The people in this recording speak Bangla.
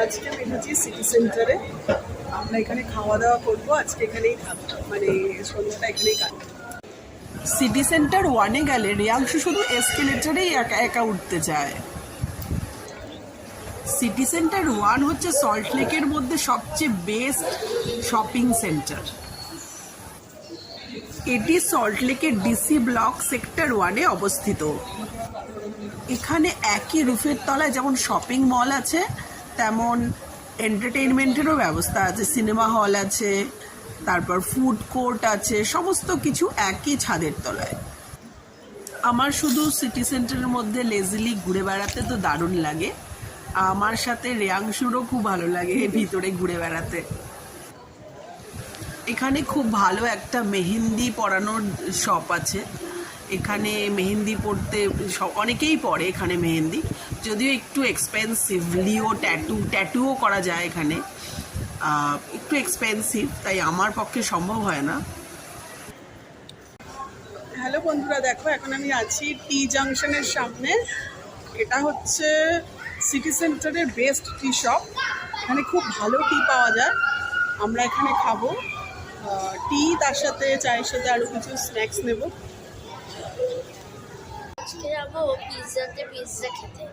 আজকে বেরোচ্ছি সিটি সেন্টারে। আমরা এখানে খাওয়া দাওয়া করবো, আজকে এখানেই থাকবো, মানে সন্ধ্যাটা এখানেই কাটবো। সিটি সেন্টার 1-এ গেলে রিয়াংশু শুধু এসকেলেটারেই একা একা উঠতে চায়। সিটি সেন্টার 1 হচ্ছে সল্টলেকের মধ্যে সবচেয়ে বেস্ট শপিং সেন্টার। এটি সল্টলেকের ডিসি ব্লক সেক্টর 1-এ অবস্থিত। এখানে একই রুফের তলায় যেমন শপিং মল আছে, তেমন এন্টারটেইনমেন্টেরও ব্যবস্থা আছে। সিনেমা হল আছে, তারপর ফুড কোর্ট আছে, সমস্ত কিছু একই ছাদের তলায়। আমার শুধু সিটি সেন্টারের মধ্যে লেজিলি ঘুরে বেড়াতে তো দারুণ লাগে। আমার সাথে রেয়াংশুরও খুব ভালো লাগে ভিতরে ঘুরে বেড়াতে। এখানে খুব ভালো একটা মেহেন্দি পরানোর শপ আছে। এখানে মেহেন্দি পড়তে অনেকেই পড়ে এখানে মেহেন্দি, যদিও একটু এক্সপেন্সিভলিও ট্যাটুও করা যায় এখানে, একটু এক্সপেন্সিভ, তাই আমার পক্ষে সম্ভব হয় না। হ্যালো বন্ধুরা, দেখো এখন আমি আছি টি জাংশনের সামনে। এটা হচ্ছে সিটি সেন্টারের বেস্ট টি শপ। এখানে খুব ভালো টি পাওয়া যায়। আমরা এখানে খাবো টি, তার সাথে চায়ের সাথে আরও কিছু স্ন্যাক্স নেব। আজকে যাবো পিৎজা খেতে।